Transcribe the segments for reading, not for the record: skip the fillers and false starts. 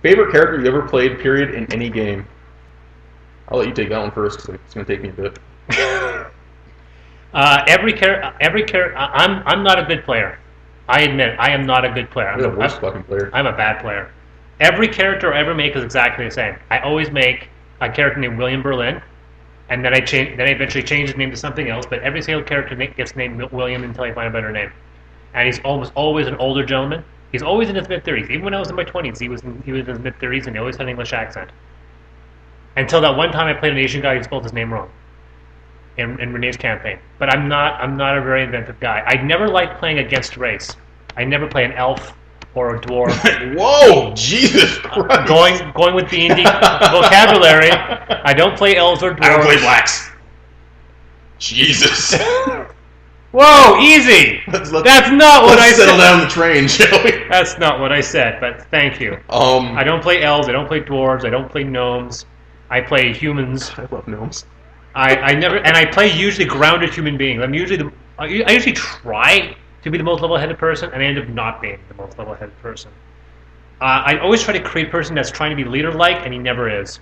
Favorite character you ever played, period, in any game? I'll let you take that one first, because it's going to take me a bit. Every character. I'm not a good player. I admit it, I am not a good player. You're the worst fucking player. I'm a bad player. Every character I ever make is exactly the same. I always make a character named William Berlin, and then I eventually change his name to something else. But every single character gets named William until I find a better name. And he's almost always an older gentleman. He's always in his mid-30s. Even when I was in my 20s, he was in his mid-30s, and he always had an English accent. Until that one time I played an Asian guy who spelled his name wrong in Renee's campaign. But I'm not a very inventive guy. I never liked playing against race. I never play an elf or a dwarf. Whoa, Jesus Christ. Going with D&D vocabulary, I don't play elves or dwarves. I don't play blacks. Jesus. Whoa, easy! That's not what I said. Let's settle down the train, shall we? That's not what I said, but thank you. I don't play elves, I don't play dwarves, I don't play gnomes. I play humans. I love gnomes. I play usually grounded human beings. I usually try to be the most level-headed person, and I end up not being the most level-headed person. I always try to create a person that's trying to be leader-like, and he never is.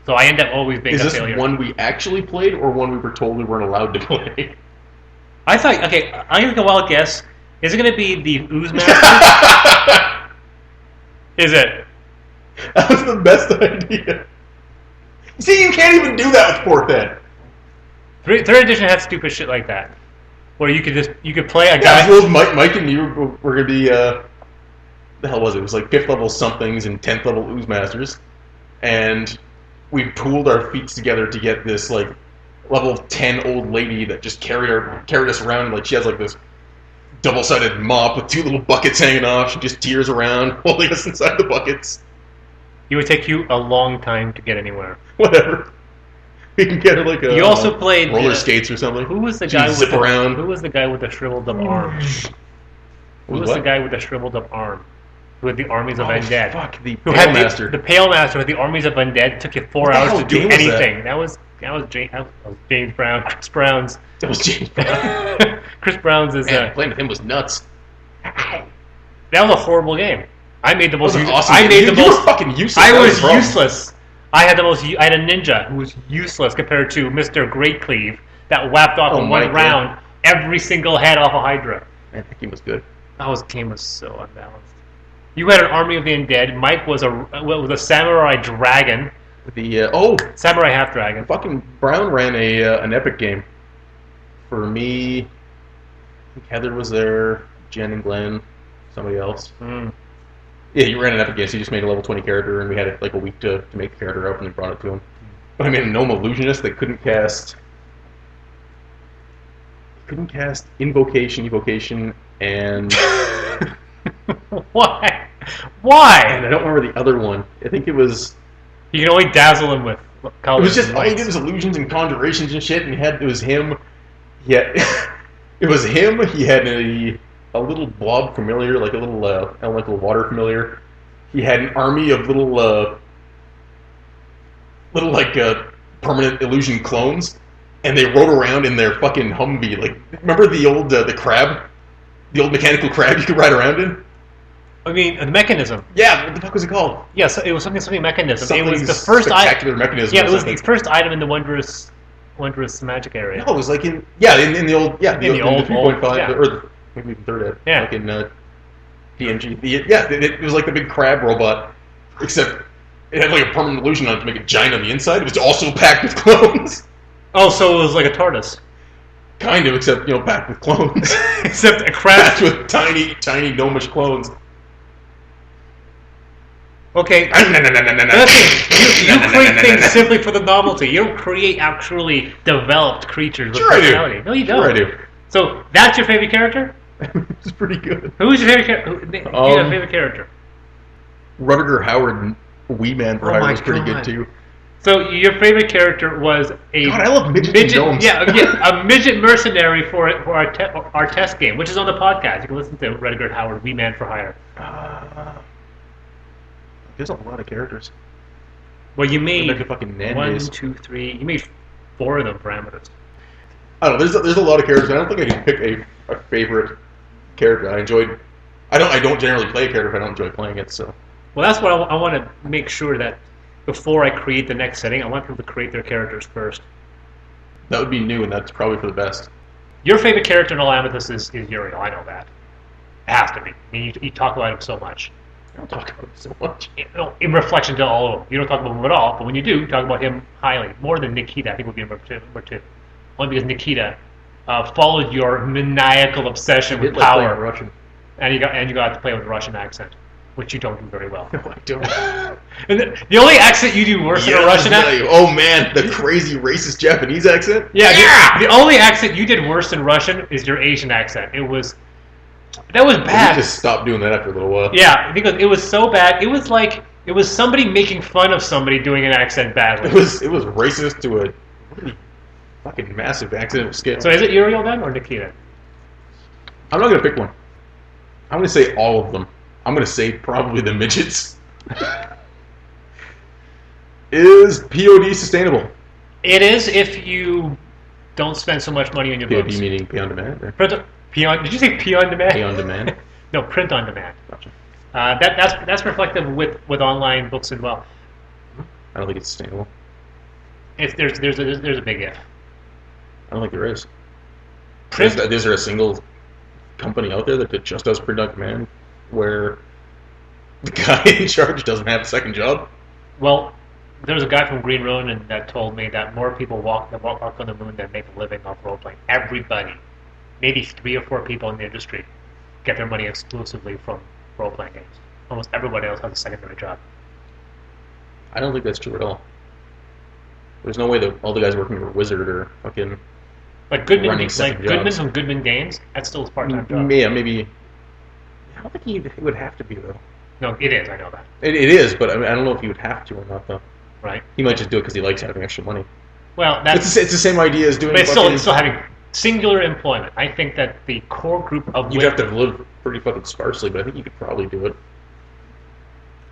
So I end up always being a failure. Is this one we actually played, or one we were told we weren't allowed to play? I thought, okay, I'm going to go wild guess. Is it going to be the Ooze Master? Is it? That was the best idea. See, you can't even do that with 4th Ed. Third edition had stupid shit like that, where you could play a guy. Yeah, Mike and you were gonna be the hell was it? It was like 5th level somethings and 10th level Ooze Masters, and we pooled our feats together to get this like level 10 old lady that just carried us around. Like she has like this double-sided mop with 2 little buckets hanging off. She just tears around, holding us inside the buckets. It would take you a long time to get anywhere. Whatever. We can get her like a. You also played roller skates or something. Who was the guy with zip around? Who was the guy with the shriveled up arm? Who was the guy with the shriveled up arm? Who had the armies of undead? Fuck, the Pale Master. The Pale Master with the armies of undead. Took you 4 hours to do anything. That was James Brown. Chris Brown's. That was James Brown. Chris Brown's is. Man, playing with him was nuts. That was a horrible game. I made the most. Awesome. I made the most. You were fucking useless. I was useless. I had a ninja who was useless compared to Mr. Greatcleave that whapped off in one round every single head off a Hydra. Man, that game was good. That game was so unbalanced. You had an army of the undead. Mike was a samurai dragon. The samurai half dragon. Fucking Brown ran an epic game. For me, I think Heather was there, Jen and Glenn, somebody else. Yeah, you ran an epic game, so you just made a level 20 character, and we had like a week to make the character up, and then brought it to him. But I made a gnome illusionist that couldn't cast evocation, and Why? And I don't remember the other one. I think it was. You can only dazzle him with colors. It was just all he did was illusions and conjurations and shit, and it was him. Yeah, it was him. He had a little blob familiar, like a little elemental water familiar. He had an army of little permanent illusion clones, and they rode around in their fucking Humvee. Like, remember the old the crab, the old mechanical crab you could ride around in? I mean, the mechanism. Yeah, what the fuck was it called? Yeah, so it was something mechanism. It was the first spectacular mechanism. Yeah, it was the first item in the wondrous magic area. No, it was like in the old 3.5 or maybe even 3rd Ed. Yeah. Like in DMG. It was like the big crab robot, except it had like a permanent illusion on it to make it giant on the inside. It was also packed with clones. Oh, so it was like a Tardis. Kind of, except packed with clones. Except a crab packed with tiny gnomish clones. Okay. You create things simply for the novelty. You don't create actually developed creatures with personality. No, you don't. Sure I do. So that's your favorite character? It's pretty good. Who's your favorite character? Your favorite character? Rutger Hauer, Wee Man for Hire was pretty good too. So your favorite character was a God, I love midget gnomes. Yeah, a midget mercenary for our test game, which is on the podcast. You can listen to Rutger Hauer, Wee Man for Hire. There's a lot of characters. Well, you made like a fucking 1, 2, 3. You made 4 of them parameters. I don't know. There's a lot of characters. I don't think I can pick a favorite character. I don't generally play a character if I don't enjoy playing it. So Well, that's what I want to make sure that before I create the next setting, I want people to create their characters first. That would be new, and that's probably for the best. Your favorite character in All Amethyst is Uriel. I know that. It has to be. I mean, you talk about him so much. I don't talk about him so much. In reflection to all of them. You don't talk about him at all, but when you do, talk about him highly. More than Nikita, I think would be number two. Only because Nikita followed your maniacal obsession with power. Russian. And you got to play with a Russian accent, which you don't do very well. No, I don't. And the only accent you do worse than a Russian accent. Oh man, the crazy racist Japanese accent. Yeah. The only accent you did worse than Russian is your Asian accent. That was bad. You just stopped doing that after a little while. Yeah, because it was so bad. It was like it was somebody making fun of somebody doing an accent badly. It was racist to a really fucking massive accent scale. So is it Uriel then or Nikita? I'm not gonna pick one. I'm gonna say all of them. I'm gonna say probably the midgets. Is POD sustainable? It is if you don't spend so much money on your POD books. meaning pay on demand? Or? Did you say P on demand? Pay on demand? No, print on demand. Gotcha. That's reflective with online books as well. I don't think it's sustainable. There's a big if. I don't think there is. Print. Is there a single company out there that just does print on demand where the guy in charge doesn't have a second job? Well, there's a guy from Green Ronin that told me that more people walk on the moon than make a living off role-playing. Everybody, maybe 3 or 4 people in the industry, get their money exclusively from role-playing games. Almost everybody else has a secondary job. I don't think that's true at all. There's no way that all the guys working for Wizard are fucking running second jobs. Goodman from Goodman Games, that's still his part-time job. Yeah, maybe. I don't think he would have to be, though. No, it is, I know that. It is, but I don't know if he would have to or not, though. Right. He might just do it because he likes having extra money. Well, it's the same idea as doing. But it's still having singular employment. I think that the core group of you'd have to live pretty fucking sparsely, but I think you could probably do it.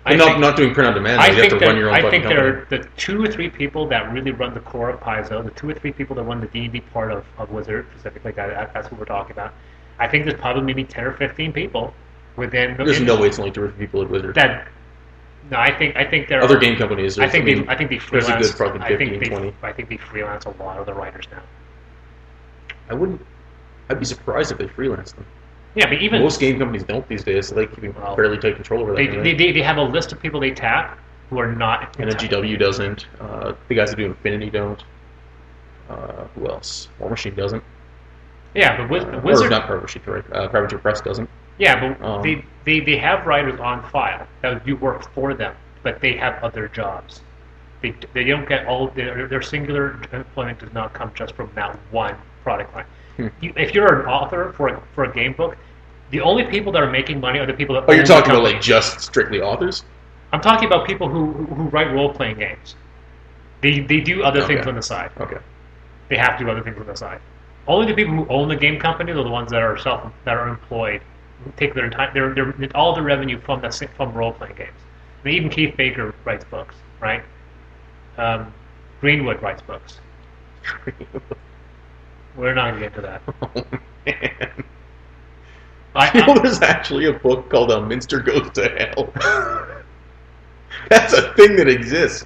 Not doing print on demand. You have to run your own fucking company. There are the 2 or 3 people that really run the core of Paizo, the 2 or 3 people that run the D&D part of Wizard, specifically. That's what we're talking about. I think there's probably maybe 10 or 15 people within. There's no way it's only 2 or 3 people at Wizard. No, I think there other are game companies. I think they freelance. There's a good fucking 15, 20. I think they freelance a lot of the writers now. I'd be surprised if they freelance them. Yeah, but even most game companies don't these days, so they keep fairly tight control over that. They have a list of people they tap who are not. And GW doesn't. The guys that do Infinity don't. Who else? War Machine doesn't. Yeah, but Wizard. Or not Private Machine, right? Private Press doesn't. Yeah, but they have writers on file that do work for them, but they have other jobs. They don't get all their singular employment does not come just from that one product line. If you're an author for a game book, the only people that are making money are the people that. Oh, you're talking about like just strictly authors? I'm talking about people who write role-playing games. They do other things on the side. Okay. They have to do other things on the side. Only the people who own the game companies are the ones that are employed. Take their all the revenue from role-playing games. I mean, even Keith Baker writes books, right? Greenwood writes books. We're not going to get into that. Oh, man. There's actually a book called Minster Goes to Hell. That's a thing that exists.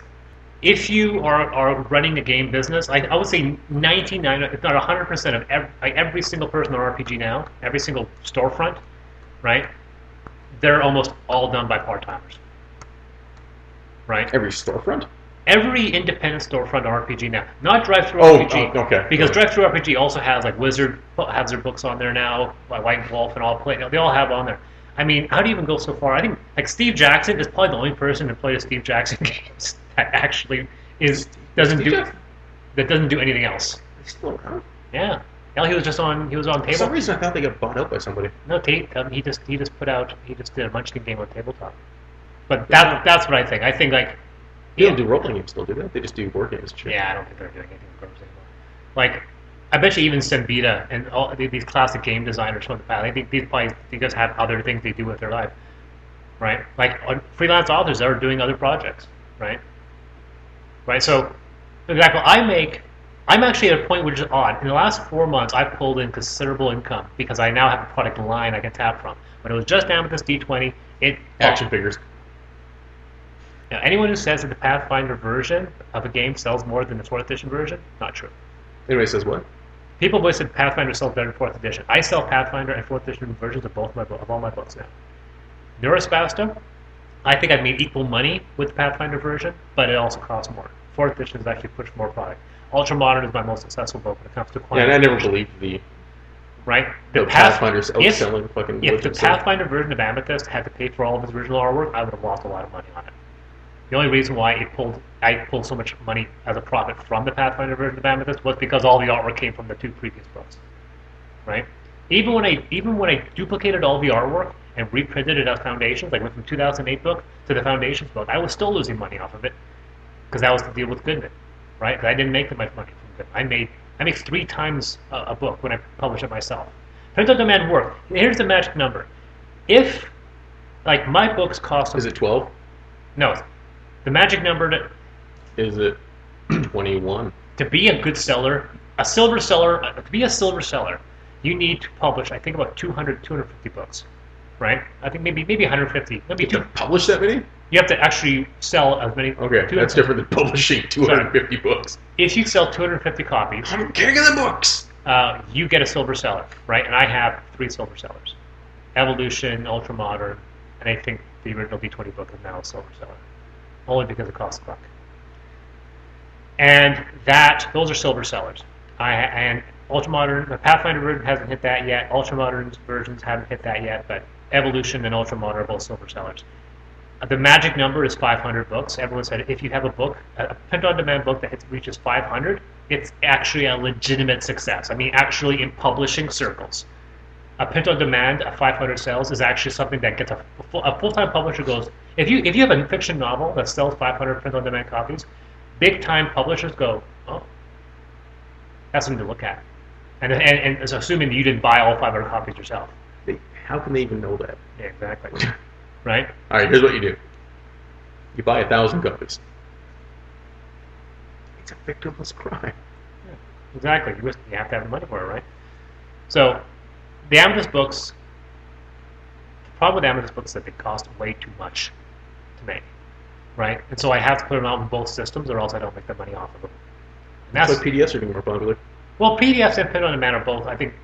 If you are running a game business, I would say 99, if not 100% of every single person on RPG now, every single storefront, right? They're almost all done by part-timers. Right? Every storefront? Every independent storefront on RPG now, not Drive-Thru RPG. Okay. Because Drive-Thru RPG also has like Wizard has their books on there now, like White Wolf and all play. They all have on there. I mean, how do you even go so far? I think like Steve Jackson is probably the only person who played a Steve Jackson games that actually doesn't do anything else. He's still around? Yeah. He was on table. For some reason, I thought they got bought out by somebody. No, he just did a Munchkin game on tabletop. But that's what I think. I think like. They don't do role-playing games still, do they? They just do board games and shit. Yeah, I don't think they're doing anything with games anymore. Like, I bet you even Sembita and all these classic game designers from the past, I think they just have other things they do with their life, right? Like freelance authors that are doing other projects, right? Right. So, for example, I'm actually at a point which is odd. In the last 4 months, I've pulled in considerable income because I now have a product line I can tap from. When it was just Amethyst D20, action figures. Now, anyone who says that the Pathfinder version of a game sells more than the 4th edition version, not true. Anybody says what? People always said Pathfinder sells better than 4th edition. I sell Pathfinder and 4th edition versions of all my books now. Neurospasta, I think I've made equal money with the Pathfinder version, but it also costs more. 4th edition has actually pushed more product. Ultramodern is my most successful book when it comes to quantity. Yeah, and I never believed the Pathfinder's outselling fucking. If the Pathfinder version of Amethyst had to pay for all of his original artwork, I would have lost a lot of money on it. The only reason why I pulled so much money as a profit from the Pathfinder version of Amethyst was because all the artwork came from the 2 previous books, right? Even when I duplicated all the artwork and reprinted it as Foundations, like went from 2008 book to the Foundations book, I was still losing money off of it because that was the deal with Goodman, right? Because I didn't make that much money from Goodman. I make 3 times a book when I publish it myself. Print on demand work. Here's the magic number. If like my books cost, is it 12? No. The magic number is it 21? To be a good seller, to be a silver seller, you need to publish, I think, about 250 books, right? I think maybe 150. Maybe you have to publish that many? You have to actually sell as many. Okay, that's different than publishing 250 books. If you sell 250 copies, I'm king of the books. You get a silver seller, right? And I have 3 silver sellers: Evolution, Ultramodern, and I think the original D20 book is now a silver seller. Only because it costs a buck. And those are silver sellers. And Ultramodern, the Pathfinder version hasn't hit that yet. Ultramodern's versions haven't hit that yet, but Evolution and Ultramodern are both silver sellers. The magic number is 500 books. Everyone said if you have a book, a print-on-demand book that reaches 500, it's actually a legitimate success. I mean, actually in publishing circles. A print-on-demand, a 500 sales, is actually something that gets a full-time publisher goes, if you have a fiction novel that sells 500 print-on-demand copies, big-time publishers go, oh, that's something to look at. And it's assuming that you didn't buy all 500 copies yourself. How can they even know that? Yeah, exactly. Right? All right, here's what you do. You buy 1,000 copies. It's a victimless crime. Yeah, exactly. You have to have the money for it, right? So, the Amethyst books, the problem with Amethyst books is that they cost way too much to make, right? And so I have to put them out in both systems, or else I don't make the money off of them. And that's why PDFs are getting more popular. Well, PDFs and print-on-demand are both, I think,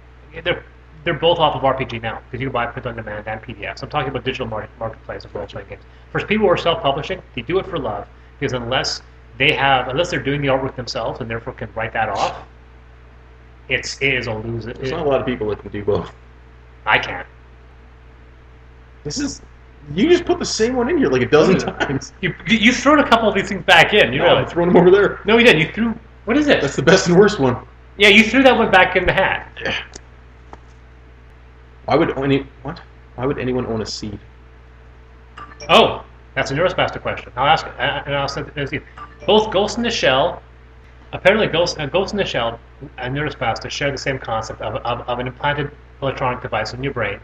they're both off of RPG now, because you can buy print-on-demand and PDFs. I'm talking about digital marketplace of role-playing games. For people who are self-publishing, they do it for love, because unless they're doing the artwork themselves and therefore can write that off, it is a lose. There's not a lot of people that can do both. I can't. You just put the same one in here like a dozen times. You thrown a couple of these things back in. No, I'm throwing them over there. No, you didn't. You threw. What is it? That's the best and worst one. Yeah, you threw that one back in the hat. Why would anyone own a seed? Oh, that's a Neurospasta question. I'll ask it, and I'll send it to you. Both Ghost in the Shell, apparently Ghost in the Shell and Neurospasta share the same concept of an implanted electronic device in your brain.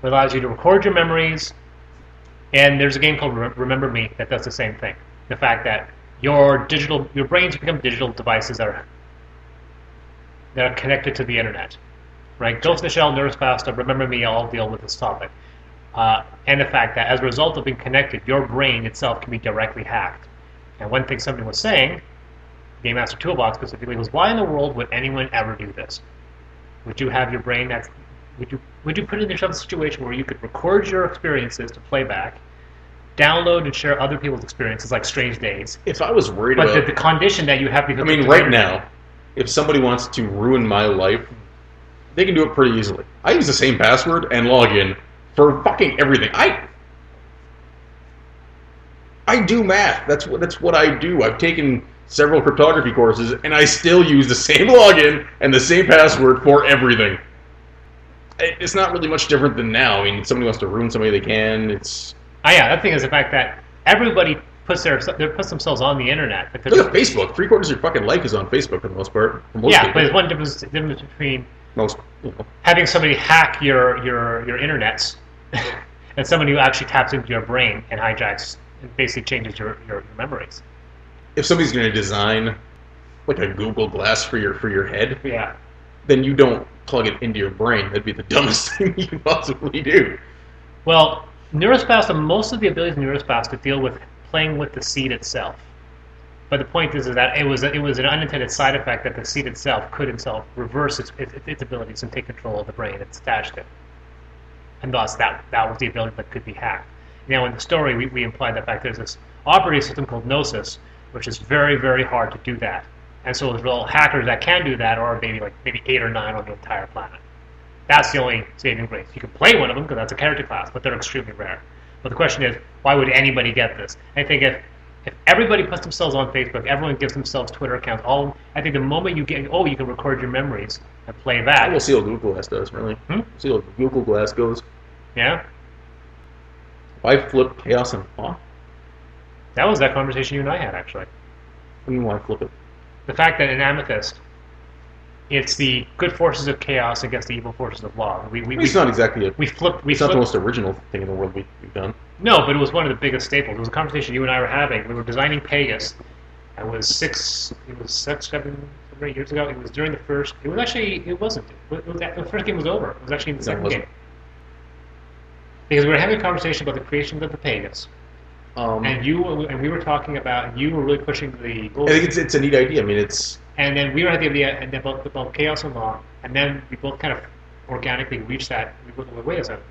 It allows you to record your memories, and there's a game called Remember Me that does the same thing. The fact that your brains become digital devices that are connected to the internet. Right? Ghost in the Shell, Neurospasta, Remember Me all deal with this topic. And the fact that as a result of being connected, your brain itself can be directly hacked. And one thing somebody was saying, Game Master Toolbox specifically, was why in the world would anyone ever do this? Would you have your brain would you put yourself in a situation where you could record your experiences to playback, download and share other people's experiences like Strange Days? If I was worried about... But the condition that you have... I mean, right now, if somebody wants to ruin my life, they can do it pretty easily. I use the same password and log in for fucking everything. I do math. That's what I do. I've taken several cryptography courses, and I still use the same login and the same password for everything. It's not really much different than now. I mean, if somebody wants to ruin somebody, they can. Yeah, that thing is the fact that everybody puts themselves on the internet. Look at Facebook. 3/4 of your fucking life is on Facebook for the most part. For most people. But there's one difference between having somebody hack your internets and somebody who actually taps into your brain and hijacks and basically changes your memories. If somebody's going to design like a Google Glass for your head, yeah, then you don't plug it into your brain. That'd be the dumbest thing you can possibly do. Well, Neurospasta, most of the abilities in Neurospasta deal with playing with the seed itself. But the point is that it was an unintended side effect that the seed itself could itself reverse its abilities and take control of the brain it's attached to. And thus, that was the ability that could be hacked. Now, in the story, we imply the fact there's this operating system called Gnosis, which is very, very hard to do that. And so there's little hackers that can do that, or maybe 8 or 9 on the entire planet. That's the only saving grace. You can play one of them because that's a character class, but they're extremely rare. But the question is, why would anybody get this? I think if everybody puts themselves on Facebook, everyone gives themselves Twitter accounts. I think the moment you get, you can record your memories and play that. We'll see what Google Glass does, really. We'll see what Google Glass goes. Yeah. Why flip chaos and law? That was that conversation you and I had, actually. What do you want to flip it? The fact that in Amethyst, it's the good forces of chaos against the evil forces of law. It's not exactly it's not the most original thing in the world we've done. No, but it was one of the biggest staples. It was a conversation you and I were having. We were designing Pegasus. It was 7 or 8 years ago. It was during the first. It wasn't. The first game was over. It was actually in the second game. Because we were having a conversation about the creation of the Pegasus. And we were talking about, you were really pushing the goals. I think it's a neat idea. I mean, it's... And then we were at the idea about chaos and law, and then we both kind of organically reached that. We both went, wait a second,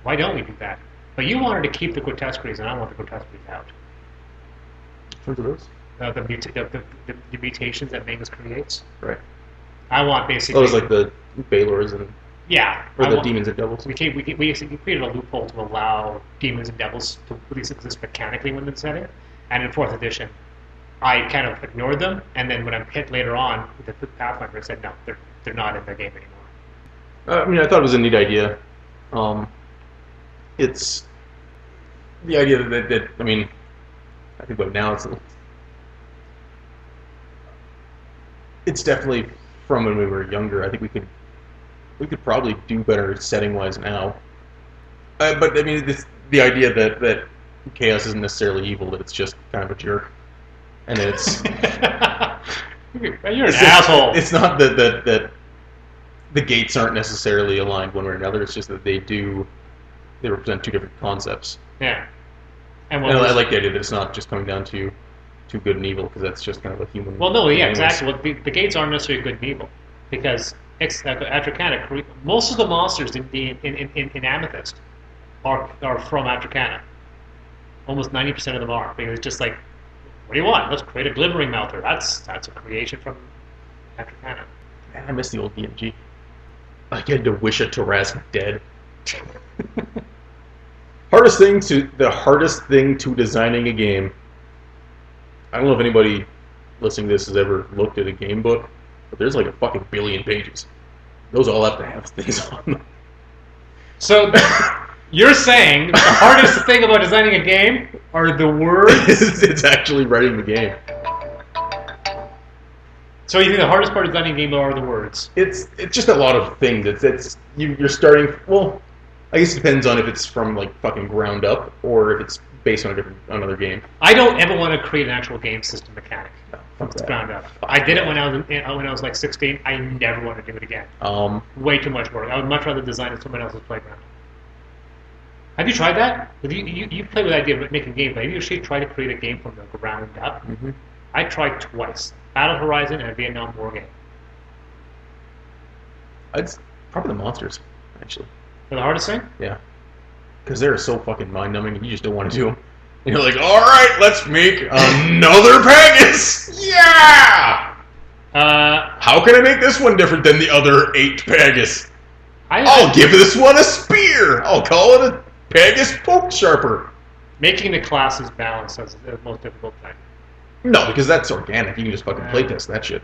why don't we do that? But you wanted to keep the grotesqueries, and I want the grotesqueries out. Which ones are those? The mutations that Magus creates. Right. I want basically... Those like the Balors and... Yeah. Or the demons and devils. We created a loophole to allow demons and devils to at least exist mechanically within the setting. And in 4th edition, I kind of ignored them. And then when I'm hit later on with the Pathfinder, I said, no, they're not in the game anymore. I mean, I thought it was a neat idea. It's the idea that I mean, I think about now it's definitely from when we were younger. I think we could probably do better setting-wise now. But I mean, the idea that chaos isn't necessarily evil; that it's just kind of a jerk, and it's you're an asshole. It's not that the gates aren't necessarily aligned one way or another. It's just that they represent two different concepts. Yeah, and I like the idea that it's not just coming down to good and evil, because that's just kind of a human. Well, no, yeah, exactly. Well, the gates aren't necessarily good and evil, because Atracana, most of the monsters in Amethyst are from Atracana. Almost 90% of them are, because it's just like, what do you want? Let's create a glimmering melter. That's a creation from Atracana. Man, I miss the old DMG. I had to wish a Tarasque dead. The hardest thing to designing a game. I don't know if anybody listening to this has ever looked at a game book, but there's like a fucking billion pages. Those all have to have things on them. So you're saying the hardest thing about designing a game are the words? It's actually writing the game. So you think the hardest part of designing a game are the words? It's just a lot of things. You're starting. Well, I guess it depends on if it's from like fucking ground up or if it's based on another game. I don't ever want to create an actual game system mechanic. No, from its ground up. I did it when I was like 16. I never want to do it again. Way too much work. I would much rather design it someone else's playground. Have you tried that? You play with the idea of making games, but have you actually tried to create a game from the ground up? Mm-hmm. I tried twice. Battle Horizon and a Vietnam War game. It's probably the monsters, actually. They're the hardest thing? Yeah. Because they're so fucking mind-numbing, and you just don't want to do them. And you're like, alright, let's make another Pegasus! Yeah! How can I make this one different than the other 8 Pegasus? I'll give this one a spear! I'll call it a Pegasus Poke Sharper. Making the classes balanced is the most difficult thing. No, because that's organic. You can just fucking playtest that shit.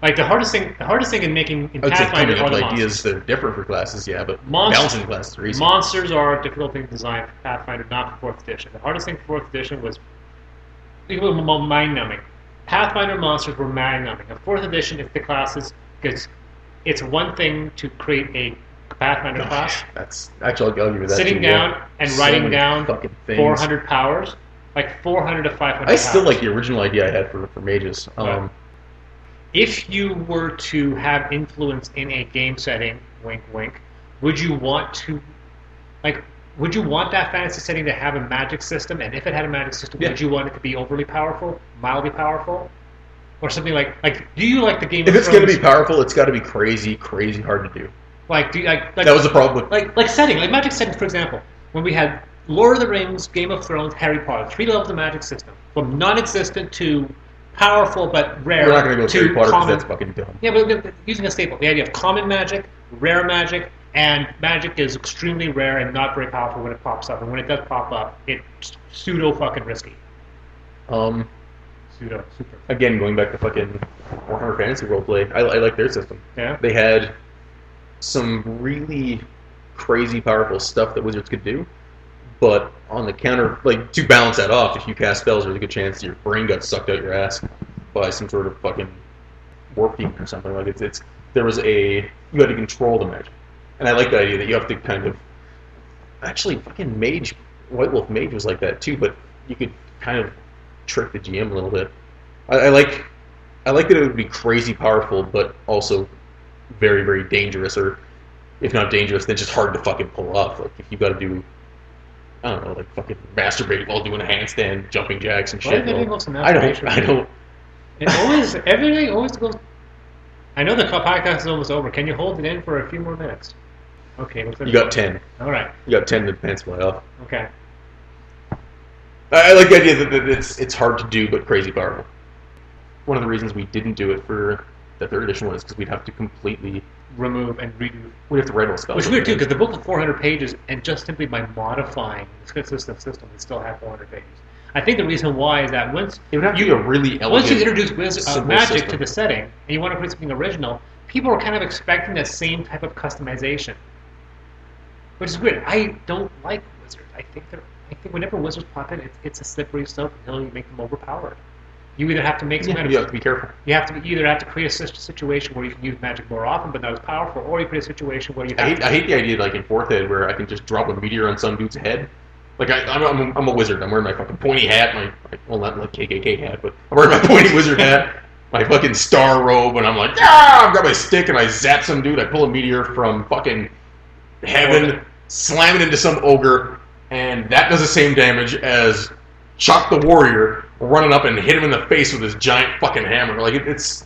Like the hardest thing in making in Pathfinder are the ideas monsters. that are different for classes, yeah, but balancing classes are easy. Monsters are a difficult thing to design for Pathfinder, not for 4th edition. The hardest thing for 4th edition was mind-numbing. Pathfinder monsters were mind-numbing. In 4th edition, it's the classes, because it's one thing to create a Pathfinder class. That's actually, I'll give you that. Sitting down and writing down 400 powers, like 400 to 500. I still like the original idea I had for mages. If you were to have influence in a game setting, wink, wink, would you want to, like, would you want that fantasy setting to have a magic system? And if it had a magic system, Yeah. would you want it to be overly powerful, mildly powerful, or something like do you like the Game If of it's going to Thrones? be powerful, it's got to be crazy, crazy hard to do. Like, do you, like That was the problem with... like setting, like magic settings, for example, when we had Lord of the Rings, Game of Thrones, Harry Potter, 3 levels of magic system, from non-existent to powerful but rare. We're not going to go with to Harry Potter because common. that's fucking dumb. Yeah, but using a staple, the idea of common magic, rare magic, and magic is extremely rare and not very powerful when it pops up, and when it does pop up, it's pseudo fucking risky. Pseudo super. Again, going back to fucking Warhammer Fantasy Roleplay, I like their system. Yeah. They had some really crazy powerful stuff that wizards could do, but on the counter, like, to balance that off, if you cast spells, there's a good chance your brain got sucked out your ass by some sort of fucking warp demon or something. Like, you had to control the magic. And I like the idea that you have to kind of... Actually, fucking Mage, White Wolf Mage was like that too, but you could kind of trick the GM a little bit. I like that it would be crazy powerful, but also very, very dangerous, or if not dangerous, then just hard to fucking pull off. Like, if you got to do, I don't know, like fucking masturbate while doing a handstand, jumping jacks and shit. Everything goes to I masturbation. don't. Everything always goes. I know the podcast is almost over. Can you hold it in for a few more minutes? Okay. You got 10. All right. You got 10 to pants fly off. Okay. I like the idea that it's hard to do, but crazy powerful. One of the reasons we didn't do it for the 3rd edition was because we'd have to completely... Remove and redo. We'd have to write all spells. Which is weird too, because the book was 400 pages, and just simply by modifying the consistent system, it still had 400 pages. I think the reason why is that once it would have to be a really elegant, once you introduce magic system to the setting, and you want to put something original, people are kind of expecting that same type of customization, which is weird. I don't like wizards. I think whenever wizards pop in, it's a slippery slope until you make them overpowered. You either have to make some kind of... You have to be careful. You either have to create a situation where you can use magic more often, but not as powerful, or you create a situation where you have I hate the idea, like in 4th Ed, where I can just drop a meteor on some dude's head. Like, I'm a wizard. I'm wearing my fucking pointy hat, well, not like KKK hat, but I'm wearing my pointy wizard hat, my fucking star robe, and I'm like, ah! I've got my stick, and I zap some dude. I pull a meteor from fucking heaven, slam it into some ogre, and that does the same damage as Shock the Warrior running up and hit him in the face with his giant fucking hammer. Like, it's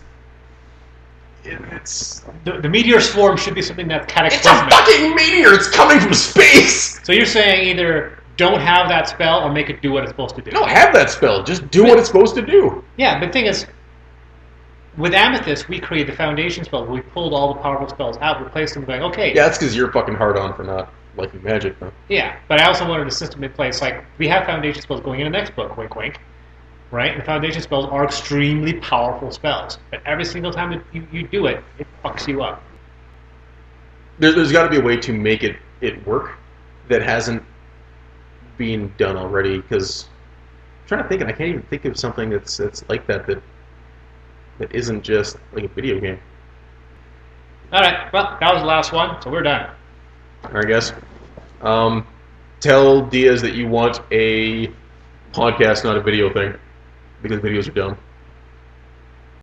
the meteor swarm should be something that's a cataclysmic. fucking meteor! It's coming from space! So you're saying either don't have that spell or make it do what it's supposed to do. No, have that spell. Just do what it's supposed to do. Yeah, but the thing is, with Amethyst, we created the foundation spell. We pulled all the powerful spells out, replaced them, going, okay. Yeah, that's because you're fucking hard on for not liking magic, though. Yeah, but I also wanted a system in place. Like, we have foundation spells going in the next book, wink, wink. Right? And foundation spells are extremely powerful spells. But every single time that you do it, it fucks you up. There's got to be a way to make it work that hasn't been done already, because I'm trying to think, and I can't even think of something that's like that isn't just like a video game. Alright, well, that was the last one, so we're done. Alright, guys. Tell Diaz that you want a podcast, not a video thing, because videos are dumb.